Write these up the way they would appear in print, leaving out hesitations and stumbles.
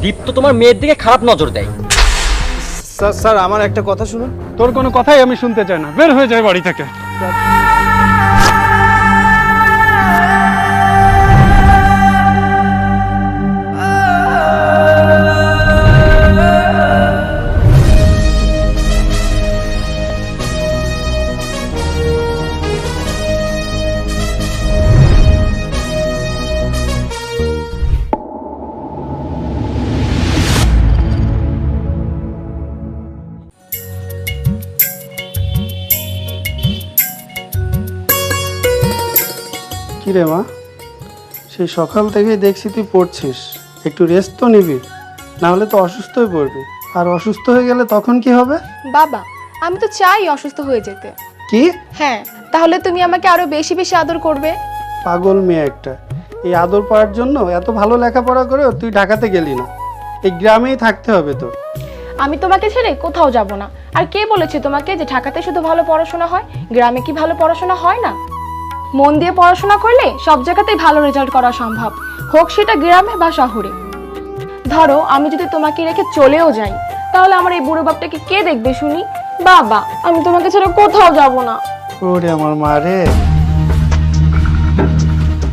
দীপ্ত তোমার মেয়ের দিকে খারাপ নজর দেয়। স্যার আমার একটা কথা শুনুন। তোর কোনো কথাই আমি শুনতে চাই না, বের হয়ে যায় বাড়ি থেকে। কিরে মা, সেই সকাল থেকেই দেখছি তুই পড়ছিস, একটু রেস্ট তো নিবি, না হলে তো অসুস্থ হয়ে পড়বি। আর অসুস্থ হয়ে গেলে তখন কি হবে? বাবা, আমি তো চাই অসুস্থ হয়ে যেতে। কি? হ্যাঁ, তাহলে তুমি আমাকে আরো বেশি বেশি আদর করবে। পাগল মেয়ে একটা, এই আদর পাওয়ার জন্য এত ভালো লেখাপড়া করেও তুই ঢাকাতে গেলি না, এই গ্রামেই থাকতে হবে তোর। আমি তোমাকে ছেড়ে কোথাও যাব না। আর কে বলেছে তোমাকে যে ঢাকাতে শুধু ভালো পড়াশোনা হয়? গ্রামে কি ভালো পড়াশোনা হয় না? মন দিয়ে পড়াশোনা করলে সব জায়গাতেই ভালো রেজাল্ট করা সম্ভব, হোক সেটা গ্রামে বা শহরে। ধরো আমি যদি তোমাকে রেখে চলেও যাই, তাহলে আমার এই বুড়ো বাপটাকে কে দেখবে শুনি? বাবা, আমি তোমাকে ছেড়ে কোথাও যাব না। ওরে আমার মা রে।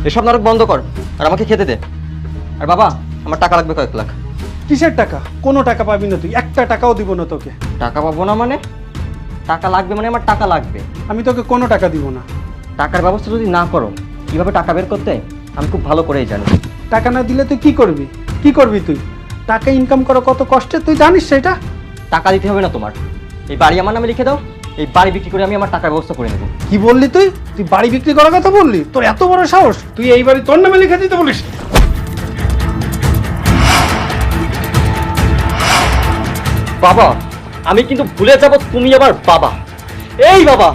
এসব নাটক বন্ধ কর আর আমাকে খেতে দে। আর বাবা, আমার টাকা লাগবে কয়েক লাখ। কিসের টাকা? কোনো টাকা পাবি না তুই, একটা টাকাও দিব না তোকে। টাকা পাবো না মানে? টাকা লাগবে মানে আমার টাকা লাগবে। আমি তোকে কোনো টাকা দিব না। টাকার ব্যবস্থা যদি না করো, কিভাবে টাকা বের করতে আমি খুব ভালো করেই জানি। টাকা না দিলে তুই কি করবি? কি করবি তুই? টাকা ইনকাম করা কত কষ্টের তুই জানিস সেটা? টাকা দিতে হবে না তোমার, এই বাড়ি আমার নামে লিখে দাও, এই বাড়ি বিক্রি করে আমি আমার টাকার ব্যবস্থা করে নেব। কি বললি তুই? তুই বাড়ি বিক্রি করার কথা বললি? তোর এত বড় সাহস, তুই এই বাড়ি তোর নামে লিখে দিতে বলিস? বাবা, আমি কিন্তু ভুলে যাব তুমি আমার বাবা। এই বাবা,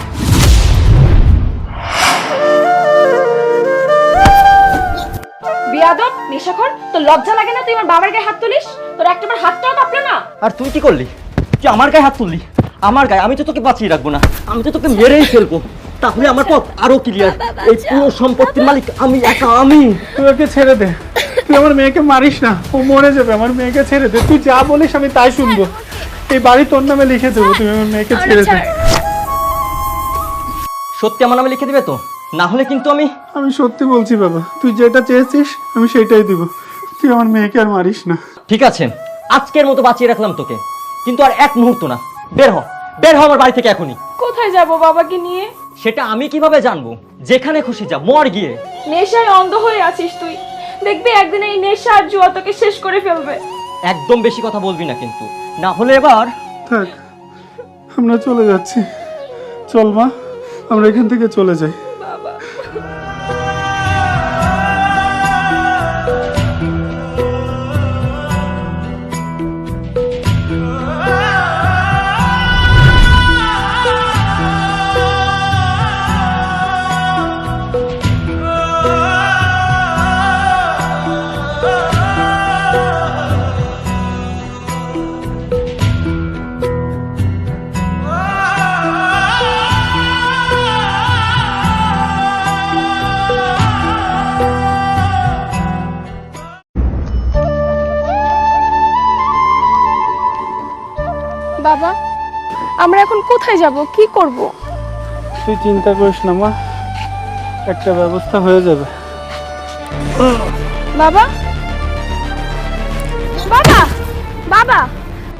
বিয়াদব, নেশাখোর, তোর লজ্জা লাগে না তুই আমার বাবার গায়ে হাত তুলিস? তোর একটাবার হাতটাও কাঁপলো না? আর তুই কি করলি? তুই আমার গায়ে হাত তুললি, আমার গায়ে। আমি তো তোকে বাঁচিয়ে রাখবো না, আমি তো তোকে মেরেই ফেলবো। তাহলে আমার পথ আরো ক্লিয়ার। এই পুরো সম্পত্তির মালিক আমি একা। আমি। তুই ওকে ছেড়ে দে, তুই আমার মেয়েকে মারিস না, ও মরে যাবে। আমার মেয়েকে ছেড়ে দে, তুই যা বলিস আমি তাই শুনবো। এই বাড়ি তোর নামে লিখে দেবো, তুমি আমার মেয়েকে ছেড়ে দে। সত্যি আমার নামে লিখে দিবে তো? না হলে কিন্তু আমি আমি সত্যি বলছি বাবা, তুই যেটা চেয়েছিস আমি সেটাই দিব, তুই আমার মেয়েকে আর মারিস না। ঠিক আছে, আজকের মতো বাঁচিয়ে রাখলাম তোকে, কিন্তু আর এক মুহূর্ত না। বের হ, বের হ আমার বাড়ি থেকে এখনই। কোথায় যাব বাবাকে নিয়ে? সেটা আমি কিভাবে জানবো? যেখানে খুশি যা, মর গিয়ে। নেশায় অন্ধ হয়ে আছিস তুই, দেখবি একদিন এই নেশা আর জুয়া তোকে শেষ করে ফেলবে। একদম বেশি কথা বলবি না কিন্তু, না হলে এবার। থাক, আমরা চলে যাচ্ছি। চল মা, আমরা এখান থেকে চলে যাই। বাবা, বাবা, আমরা এখন কোথায় যাব? কি করব? তুই চিন্তা করিস না মা, একটা ব্যবস্থা হয়ে যাবে। বাবা, বাবা, বাবা,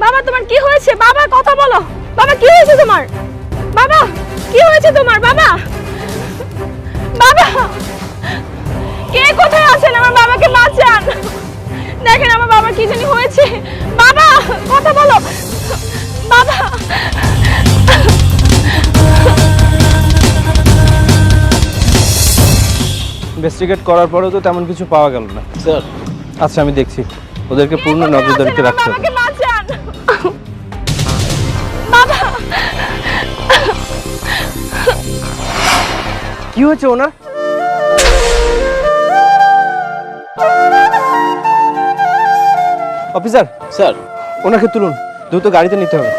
বাবা, তোমার কি হয়েছে? বাবা, কথা বলো। বাবা, কি হয়েছে তোমার? বাবা, কি হয়েছে তোমার? বাবা, বাবা, কে কোথায় আছেন? আমার বাবাকে বাঁচান। দেখেন আমার বাবা কি জানি হয়েছে। বাবা, কথা বলো। বাবা, ইনভেস্টিগেট করার পরেও তো তেমন কিছু পাওয়া গেল না স্যার। আচ্ছা আমি দেখছি, ওদেরকে পূর্ণ নজরদারিতে রাখতে হবে। বাবাকে বাঁচান। বাবা, কি হয়েছে ওনার? অফিসার স্যার, ওনাকে তুলুন, দ্রুত গাড়িতে নিতে হবে।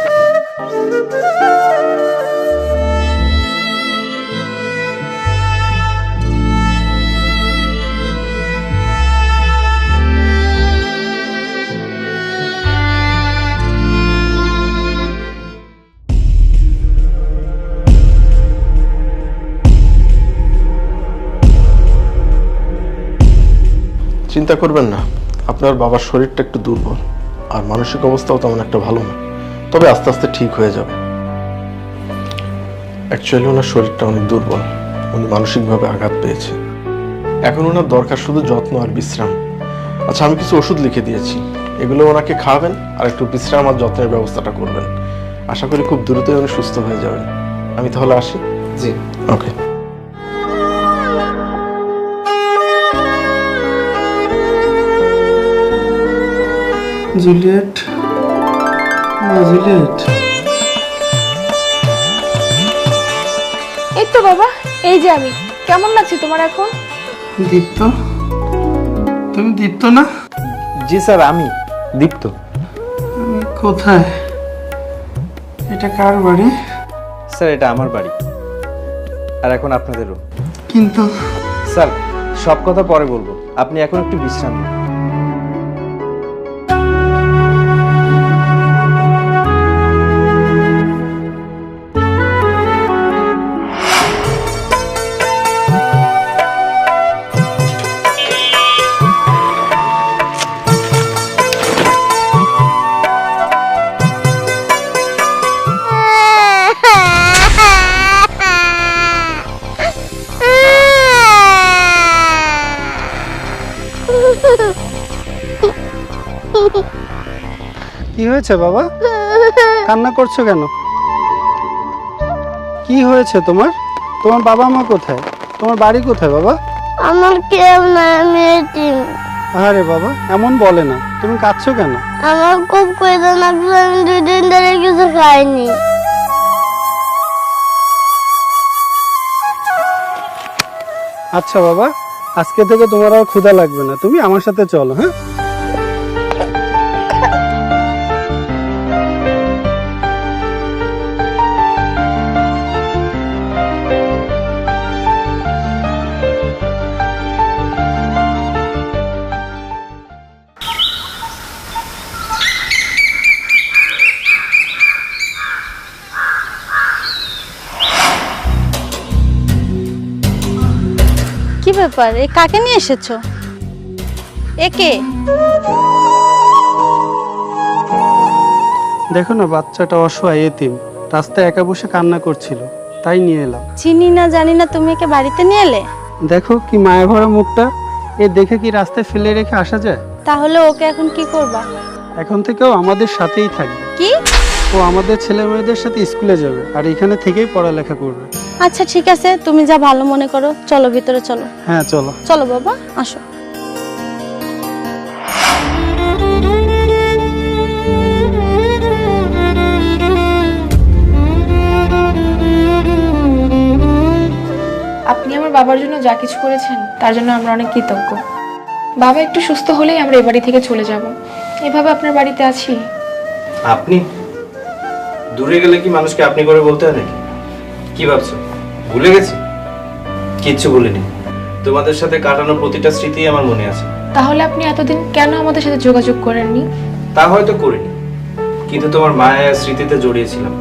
চিন্তা করবেন না, আপনার বাবার শরীরটা একটু দুর্বল আর মানসিক অবস্থাও তেমন একটা ভালো না, তবে আস্তে আস্তে ঠিক হয়ে যাবে। অ্যাকচুয়ালি ওনার শরীরটা অনেক দুর্বল, উনি মানসিকভাবে আঘাত পেয়েছে। এখন ওনার দরকার শুধু যত্ন আর বিশ্রাম। আচ্ছা, আমি কিছু ওষুধ লিখে দিয়েছি, এগুলো ওনাকে খাওয়াবেন আর একটু বিশ্রাম আর যত্নের ব্যবস্থাটা করবেন। আশা করি খুব দ্রুতই উনি সুস্থ হয়ে যাবেন। আমি তাহলে আসি। জি। ওকে। জুলিয়েট, মা জুলিয়েট। এই তো বাবা, এই যে আমি। কেমন লাগছে তোমার এখন? দীপ্ত, তুমি দীপ্ত না? জি স্যার, আমি দীপ্ত। তুমি কোথায়? এটা কার বাড়ি? স্যার, এটা আমার বাড়ি, আর এখন আপনাদেরও। কিন্তু স্যার, সব কথা পরে বলবো, আপনি এখন একটু বিশ্রাম নিন। কি হয়েছে বাবা? কান্না করছো কেন? কি হয়েছে তোমার? তোমার বাবা মা কোথায়? তোমার বাড়ি কোথায় বাবা? আমার কেউ নাই, আমি এতিম। আরে বাবা, এমন বলে না। তুমি কাঁদছো কেন? আমার খুব খিদে লাগছে, আমি 2 দিন ধরে কিছু খাইনি। আচ্ছা বাবা, আজকে থেকে তোমার আর ক্ষুধা লাগবে না। তুমি আমার সাথে চলো। হ্যাঁ, কি ব্যাপার, এ কাকে নিয়ে এসেছো? একে? দেখো না, বাচ্চাটা অসহায়, এতিম, রাস্তায় একা বসে কান্না করছিল, তাই নিয়ে এলাম। চিনি না জানি না, তুমি একে বাড়িতে নিয়ে এলে? দেখো কি মায়া ভরা মুখটা, এ দেখে কি রাস্তায় ফেলে রেখে আসা যায়? তাহলে ওকে এখন কি করবা? এখন থেকেও আমাদের সাথেই থাকবে। কি? ও আমাদের ছেলে মেয়েদের সাথে স্কুলে যাবে আর এখানে থেকেই পড়ালেখা করবে। আচ্ছা ঠিক আছে, তুমি যা ভালো মনে করো। চলো ভিতরে চলো। হ্যাঁ চলো। চলো বাবা, আসো। আপনি আমার বাবার জন্য যা কিছু করেছেন তার জন্য আমরা অনেক কৃতজ্ঞ। বাবা একটু সুস্থ হলেই আমরা এই বাড়ি থেকে চলে যাব। এভাবে আপনার বাড়িতে আছি। আপনি দূরে গেলে কি মানুষকে আপনি করে বলতে হয় নাকি? কি ভাবছো ভুলে গেছি? কিচ্ছু ভুলিনি, তোমাদের সাথে কাটানো প্রতিটা স্মৃতি আমার মনে আছে। তাহলে আপনি এতদিন কেন আমাদের সাথে যোগাযোগ করেননি? তা হয়তো করিনি, কিন্তু তোমার মায়া স্মৃতিতে জড়িয়েছিলাম।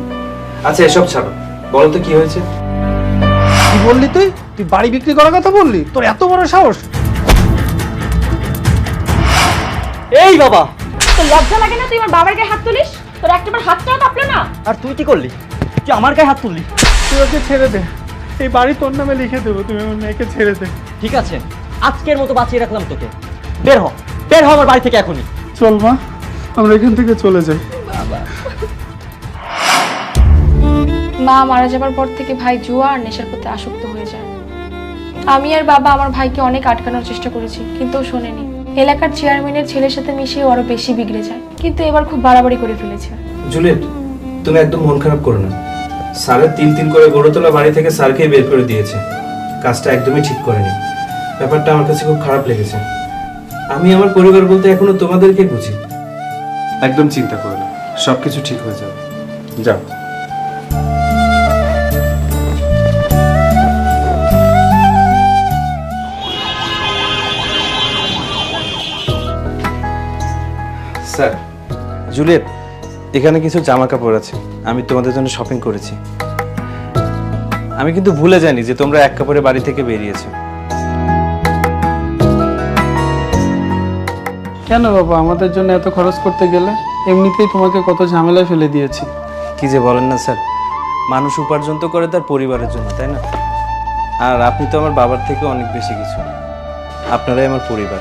আচ্ছা এসব ছাড়ো, বলো তো কি হয়েছে? কি বললি তুই? তুই বাড়ি বিক্রি করার কথা বললি? তোর এত বড় সাহস! এই বাবা, তোর লজ্জা লাগে না তুই আমার বাবার গায়ে হাত তুলিস? তোর একটাবার হাতটাও কাঁপলো না? আর তুই কি করলি? তুই আমার গায়ে হাত তুললি। তুই ওকে ছেড়ে দে, এই বাড়ি তোর নামে লিখে দেবো। তুমি আমার মেয়েকে ছেড়ে দে। ঠিক আছে, আজকের মতো বাঁচিয়ে রাখলাম তোকে। বের হ, বের হ আমার বাড়ি থেকে এখনই। চল মা, আমরা এখান থেকে চলে যাই। মা মারা যাবার পর থেকে ভাই জুয়া আর নেশার প্রতি আসক্ত হয়ে যায়। আমি আর বাবা আমার ভাইকে অনেক আটকানোর চেষ্টা করেছি, কিন্তু ও শোনেনি। এলাকার চেয়ারম্যানের ছেলের সাথে মিশিয়ে আরো বেশি বিগড়ে যায়, কিন্তু এবার খুব বাড়াবাড়ি করে ফেলেছে। জুলিয়েট, তুমি একদম মন খারাপ করো না। স্যারের তিল তিল করে গড়ে তোলা বাড়ি থেকে স্যারকেই বের করে দিয়েছে। কাজটা একদমই ঠিক করেনি। ব্যাপারটা আমার কাছে খুব খারাপ লেগেছে। আমি আমার পরিবার বলতে এখনো তোমাদেরকে বুঝি। একদম চিন্তা করো না, সবকিছু ঠিক হয়ে যাবে। যাও। স্যার, জুলিয়েট, এখানে কিছু জামা কাপড় আছে, আমি তোমাদের জন্য শপিং করেছি। আমি কিন্তু ভুলে যাইনি যে তোমরা এক কাপড়ে বাড়ি থেকে বেরিয়েছো। কেন বাবা আমাদের জন্য এত খরচ করতে গেলে? এমনিতেই তোমাকে কত ঝামেলায় ফেলে দিয়েছি। কি যে বলেন না স্যার, মানুষ উপার্জন তো করে তার পরিবারের জন্য, তাই না? আর আপনি তো আমার বাবার থেকে অনেক বেশি কিছু, আপনারাই আমার পরিবার।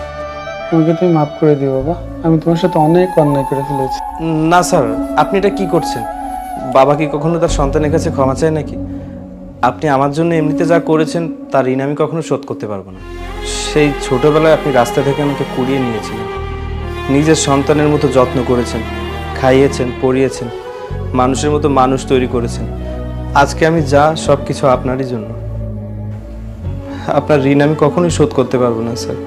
তোমাকে তুমি মাফ করে দিও বাবা, আমি তোমার সাথে অনেক অন্যায় করে ফেলেছি। না স্যার, আপনি এটা কি করছেন? বাবা কি কখনো তার সন্তানের কাছে ক্ষমা চায় নাকি? আপনি আমার জন্য এমনিতে যা করেছেন তার ঋণ আমি কখনো শোধ করতে পারবো না। সেই ছোটবেলায় আপনি রাস্তা থেকে আমাকে কুড়িয়ে নিয়েছিলেন, নিজের সন্তানের মতো যত্ন করেছেন, খাইয়েছেন, পরিয়েছেন, মানুষের মতো মানুষ তৈরি করেছেন। আজকে আমি যা সব কিছু আপনারই জন্য। আপনার ঋণ আমি কখনোই শোধ করতে পারবো না স্যার।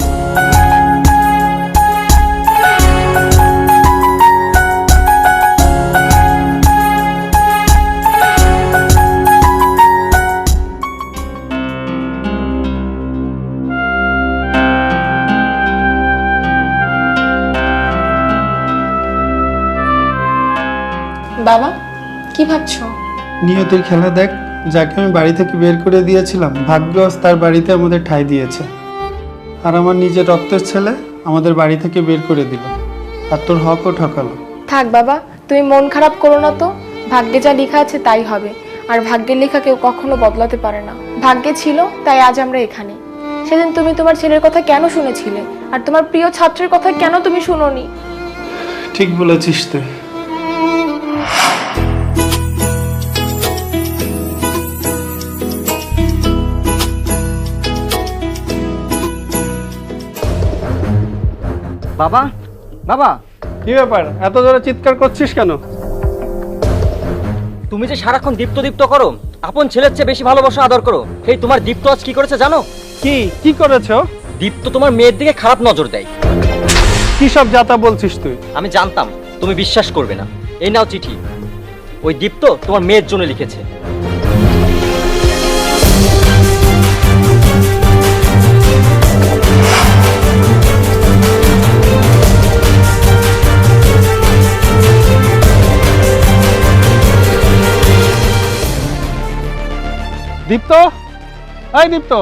বাবা, কি ভাবছো? নিয়তির খেলা দেখ, যাকে আমি বাড়ি থেকে বের করে দিয়েছিলাম ভাগ্য আজ তার বাড়িতে আমাদের ঠাঁই দিয়েছে। আর আমার নিজের রক্তের ছেলে আমাদের বাড়ি থেকে বের করে দিল, আর তোর হকও ঠকালো। থাক বাবা, তুমি মন খারাপ করো না তো। ভাগ্যে যা লেখা আছে তাই হবে, আর ভাগ্যের লেখা কেউ কখনো বদলাতে পারে না। ভাগ্যে ছিল তাই আজ আমরা এখানে। সেদিন তুমি তোমার ছেলের কথা কেন শুনেছিলে, আর তোমার প্রিয় ছাত্রের কথা কেন তুমি শুনোনি? ঠিক বলেছিস তুই। বাবা, বাবা, কি ব্যাপার, এত জোরে চিৎকার করছিস কেন? তুমি যে সারাক্ষণ দীপ্ত দীপ্ত করো, আপন ছেলের চেয়ে বেশি ভালোবাসা আদর করো, এই তোমার দীপ্ত আজ কি করেছে জানো? কি করেছো? দীপ্ত তোমার মেয়ের দিকে খারাপ নজর দেয়। কি সব যাতা বলছিস তুই? আমি জানতাম তুমি বিশ্বাস করবে না। এই নাও চিঠি, ওই দীপ্ত তোমার মেয়ের জন্য লিখেছে। দীপ্ত, এই দীপ্ত।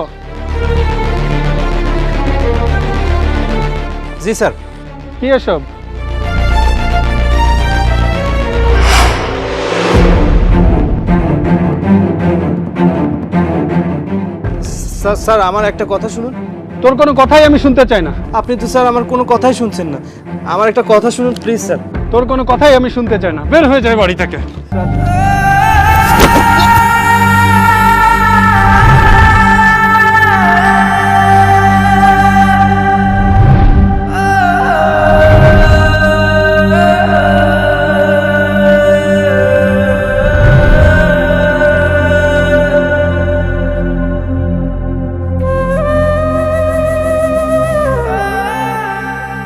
জি স্যার। কি এসব? স্যার আমার একটা কথা শুনুন। তোর কোনো কথাই আমি শুনতে চাই না। আপনি তো স্যার আমার কোনো কথাই শুনছেন না, আমার একটা কথা শুনুন প্লিজ স্যার। তোর কোনো কথাই আমি শুনতে চাই না, বের হয়ে যায় বাড়ি থেকে।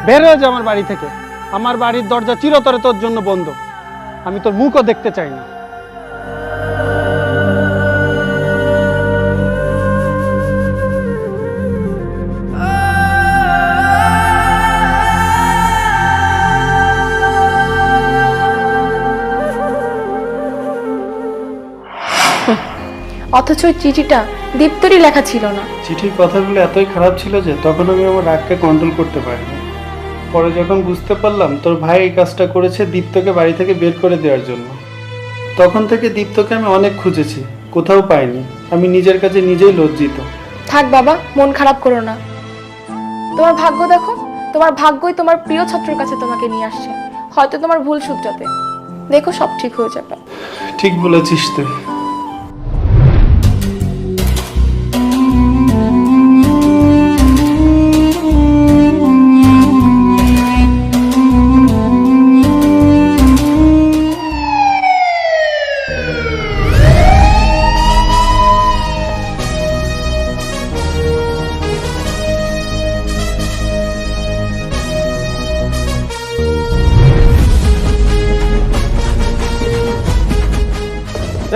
বের হয়ে যা আমার বাড়ি থেকে। আমার বাড়ির দরজা চিরতরে তোর জন্য বন্ধ। আমি তোর মুখও দেখতে চাই না। অথচ ওই চিঠিটা দীপ্তরই লেখা ছিল না। চিঠির কথাগুলো এতই খারাপ ছিল যে তখন আমি আমার রাগকে কন্ট্রোল করতে পারিনি। পরে যখন বুঝতে পারলাম তোর ভাই এই কাজটা করেছে দীপ্তকে বাড়ি থেকে বের করে দেওয়ার জন্য, তখন থেকে দীপ্তকে আমি অনেক খুঁজেছি, কোথাও পাইনি। আমি নিজের কাছে নিজেই লজ্জিত। থাক বাবা, মন খারাপ করো না। তোমার ভাগ্য দেখো, তোমার ভাগ্যই তোমার প্রিয় ছাত্রের কাছে তোমাকে নিয়ে আসছে, হয়তো তোমার ভুল শুধরাতে। দেখো সব ঠিক হয়ে যাবে। ঠিক বলেছিস তুই।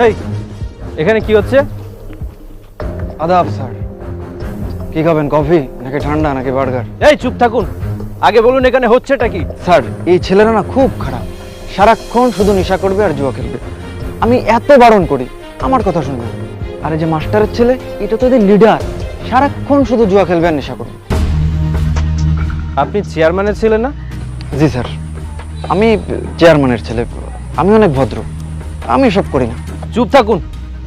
এই, এখানে কি হচ্ছে? আদাব স্যার, কি খাবেন, কফি নাকি ঠান্ডা নাকি বার্গার? এই চুপ থাকুন, আগে বলুন এখানে হচ্ছেটা কি? স্যার, এই ছেলেরা না খুব খারাপ, সারাক্ষণ শুধু নেশা করবে আর জুয়া খেলবে। আমি এত বারণ করি, আমার কথা শুনবে না। আর এই যে মাস্টারের ছেলে, এটা তো এদের লিডার, সারাক্ষণ শুধু জুয়া খেলবে আর নেশা করবে। আপনি চেয়ারম্যানের ছেলে না? জি স্যার, আমি চেয়ারম্যানের ছেলে, আমি অনেক ভদ্র, আমি এসব করি না। চুপ থাকুন।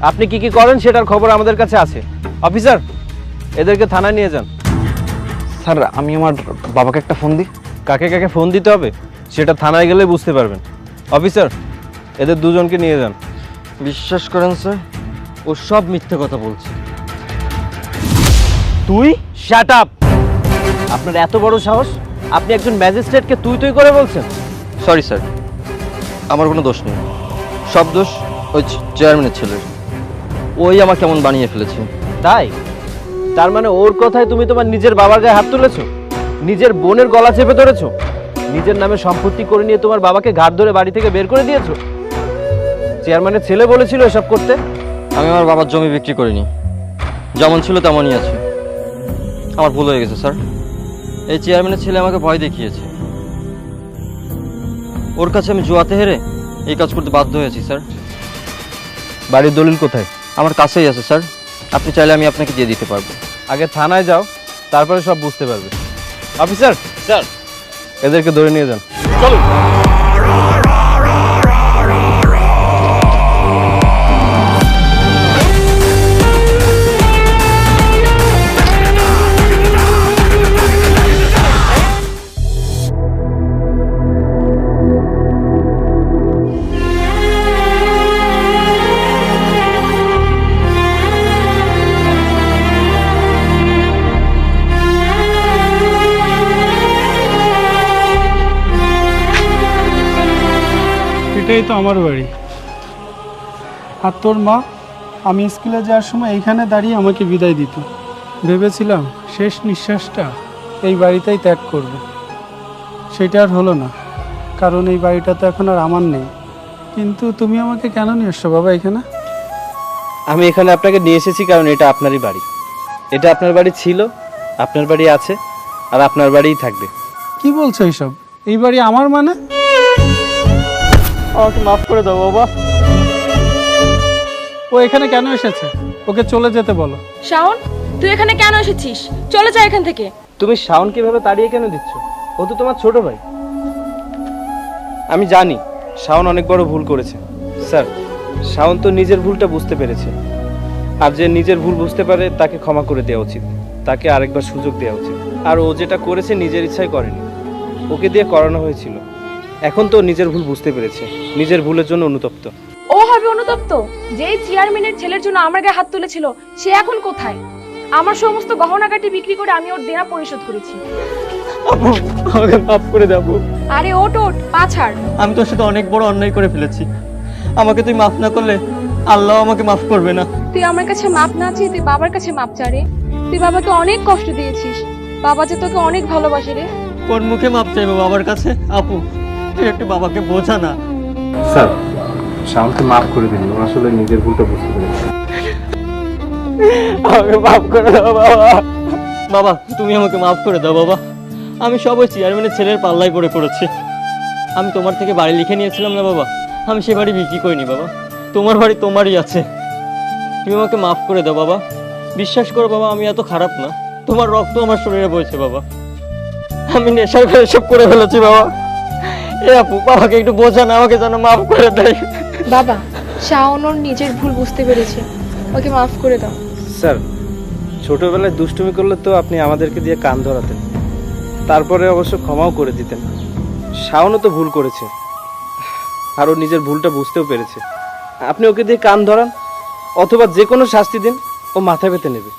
আপনি কি কি করেন সেটার খবর আমাদের কাছে আছে। অফিসার, এদেরকে থানায় নিয়ে যান। স্যার আমি আমার বাবাকে একটা ফোন দিই। কাকে কাকে ফোন দিতে হবে সেটা থানায় গেলে বুঝতে পারবেন। অফিসার, এদের দুজনকে নিয়ে যান। বিশ্বাস করেন স্যার, ও সব মিথ্যে কথা বলছে। তুই শাট আপ। আপনার এত বড় সাহস, আপনি একজন ম্যাজিস্ট্রেটকে তুই তুই করে বলছেন? সরি স্যার, আমার কোনো দোষ নেই, সব দোষ ওই চেয়ারম্যানের ছেলের। ওই আমাকে কেমন বানিয়ে ফেলেছে। তাই? তার মানে ওর কথায় তুমি তোমার নিজের বাবার গায়ে হাত তুলেছো, নিজের বোনের গলা চেপে ধরেছো, নিজের নামে সম্পত্তি করে নিয়ে তোমার বাবাকে ঘাট ধরে বাড়ি থেকে বের করে দিয়েছো। চেয়ারম্যানের ছেলে বলেছিল এসব করতে। আমি আমার বাবার জমি বিক্রি করিনি, যেমন ছিল তেমনই আছে। আমার ভুল হয়ে গেছে স্যার। এই চেয়ারম্যানের ছেলে আমাকে ভয় দেখিয়েছে, ওর কাছে আমি জুয়াতে হেরে এই কাজ করতে বাধ্য হয়েছি স্যার। বাড়ির দলিল কোথায়? আমার কাছেই আছে স্যার, আপনি চাইলে আমি আপনাকে দিয়ে দিতে পারবো। আগে থানায় যাও, তারপরে সব বুঝতে পারবে। অফিসার স্যার, এদেরকে ধরে নিয়ে যান। চলুন। এটাই তো আমার বাড়ি। আর তোর মা আমি স্কুলে যাওয়ার সময় এইখানে দাঁড়িয়ে আমাকে বিদায় দিত। ভেবেছিলাম শেষ নিঃশ্বাসটা এই বাড়িতেই ত্যাগ করব, সেটা আর হলো না, কারণ এই বাড়িটা তো এখন আর আমার নেই। কিন্তু তুমি আমাকে কেন নিয়ে এসছো বাবা এখানে? আমি এখানে আপনাকে নিয়ে এসেছি কারণ এটা আপনারই বাড়ি। এটা আপনার বাড়ি ছিল, আপনার বাড়ি আছে, আর আপনার বাড়িই থাকবে। কি বলছো এইসব? এই বাড়ি আমার মানে? আমাকে মাফ করে দাও বাবা। ও এখানে কেন এসেছে? ওকে চলে যেতে বলো। শাওন, তুই এখানে কেন এসেছিস? চলে যা এখান থেকে। তুমি শাওন কিভাবে তাড়িয়ে কেন দিচ্ছ? ও তো তোমার ছোট ভাই। আমি জানি শাওন অনেক বড় ভুল করেছে স্যার। শাওন তো নিজের ভুলটা বুঝতে পেরেছে, আর যে নিজের ভুল বুঝতে পারে তাকে ক্ষমা করে দেওয়া উচিত, তাকে আরেকবার সুযোগ দেওয়া উচিত। আর ও যেটা করেছে নিজের ইচ্ছায় করেনি, ওকে দিয়ে করানো হয়েছিল। এখন তো নিজের ভুল বুঝতে পেরেছে, নিজের ভুলের জন্য অনুতপ্ত। ও হবে অনুতপ্ত? যেই চেয়ারম্যানের ছেলের জন্য আমার গায়ে হাত তুলেছিল সে এখন কোথায়? আমার সমস্ত গহনাগাটি বিক্রি করে আমি ওর দেনা পরিশোধ করেছি। আমাকে মাফ করে দাও। আরে ওট ওট, পা ছাড়। আমি তোর সাথে অনেক বড় অন্যায় করে ফেলেছি, আমাকে তুই মাফ না করলে আল্লাহ আমাকে মাফ করবে না। তুই আমার কাছে মাপ না চেয়ে তুই বাবার কাছে মাপ চা রে। তুই বাবাকে অনেক কষ্ট দিয়েছিস, বাবা যে তোকে অনেক ভালোবাসে রে। কোন মুখে মাপ চাইবো বাবার কাছে? আপু তুই একটু বাবাকে বোঝা না। স্যার, শাওনকে মাফ করে দিন, ও আসলে নিজের ভুলটা বুঝতে পেরেছে। আমাকে মাফ করে দাও বাবা। বাবা তুমি আমাকে মাফ করে দাও বাবা, আমি সব ওই চেয়ারম্যানের ছেলের পাল্লায় পড়ে করেছি। আমি তোমার থেকে বাড়ি লিখে নিয়েছিলাম না বাবা, আমি সে বাড়ি বিক্রি করিনি বাবা, তোমার বাড়ি তোমারই আছে। তুমি আমাকে মাফ করে দাও বাবা, বিশ্বাস করো বাবা আমি এত খারাপ না, তোমার রক্ত আমার শরীরে বইছে বাবা, আমি নেশার করে সব করে ফেলেছি বাবা। এ আপু বাবাকে একটু বোঝা না, আমাকে যেন মাফ করে দেয়। বাবা, শাওন ওর নিজের ভুল বুঝতে পেরেছে, ওকে মাফ করে দাও। স্যার, ছোটবেলায় দুষ্টুমি করলে তো আপনি আমাদেরকে দিয়ে কান ধরাতেন, তারপরে অবশ্য ক্ষমাও করে দিতেন। শাওনও তো ভুল করেছে, আর ও নিজের ভুলটা বুঝতেও পেরেছে। আপনি ওকে দিয়ে কান ধরান অথবা যে কোনো শাস্তি দিন, ও মাথা পেতে নেবে।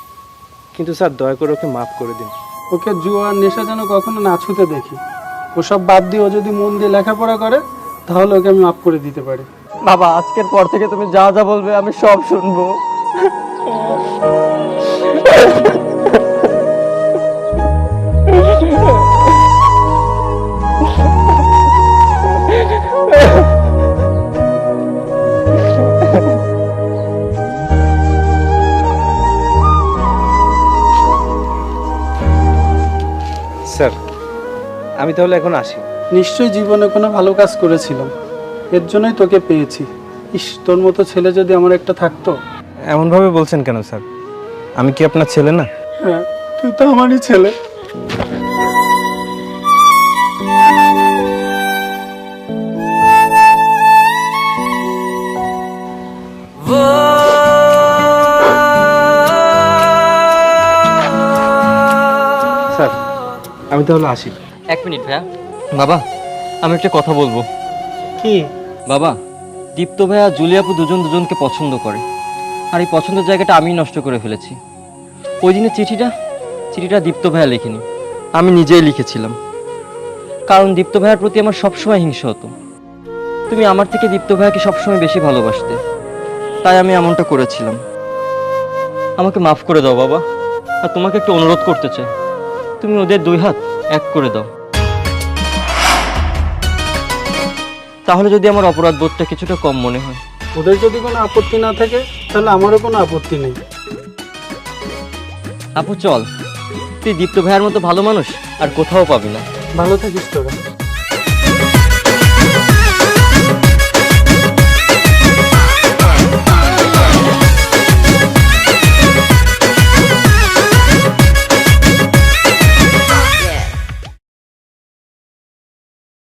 কিন্তু স্যার দয়া করে ওকে মাফ করে দিন। ওকে জুয়া আর নেশা যেন কখনো না ছুতে দেখি। ওসব বাদ দিয়ে ও যদি মন দিয়ে লেখাপড়া করে তাহলে ওকে আমি মাফ করে দিতে পারি। বাবা আজকের পর থেকে তুমি যা যা বলবে আমি সব শুনবো। স্যার আমি তাহলে এখন আসি। নিশ্চয়ই জীবনে কোনো ভালো কাজ করেছিলাম, এর জন্যই তোকে পেয়েছি। ইস, তোর মতো ছেলে যদি আমার একটা থাকতো। এমনভাবে বলছেন কেন স্যার? আমি কি আপনার ছেলে না? হ্যাঁ, তুই তো আমারই ছেলে। আমি তাহলে আসি। 1 মিনিট ভাইয়া। বাবা, আমি একটা কথা বলবো। কি? বাবা, দীপ্ত ভাইয়া জুলি আপু দুজনকে পছন্দ করে, আর এই পছন্দের জায়গাটা আমি নষ্ট করে ফেলেছি। ওই দিনের চিঠিটা দীপ্ত ভাইয়া লেখেনি, আমি নিজেই লিখেছিলাম। কারণ দীপ্ত ভাইয়ার প্রতি আমার সবসময় হিংসা হতো। তুমি আমার থেকে দীপ্ত ভাইয়াকে সবসময় বেশি ভালোবাসতে, তাই আমি এমনটা করেছিলাম। আমাকে মাফ করে দাও বাবা, আর তোমাকে একটু অনুরোধ করতে চাই, তুমি ওদের 2 হাত এক করে দাও। তাহলে যদি আমার অপরাধ বোধটা কিছুটা কম মনে হয়। ওদের যদি কোনো আপত্তি না থাকে তাহলে আমারও কোনো আপত্তি নেই। আপু চল, তুই দীপ্ত ভাইয়ার মতো ভালো মানুষ আর কোথাও পাবি না। ভালো থাকিস তোরা।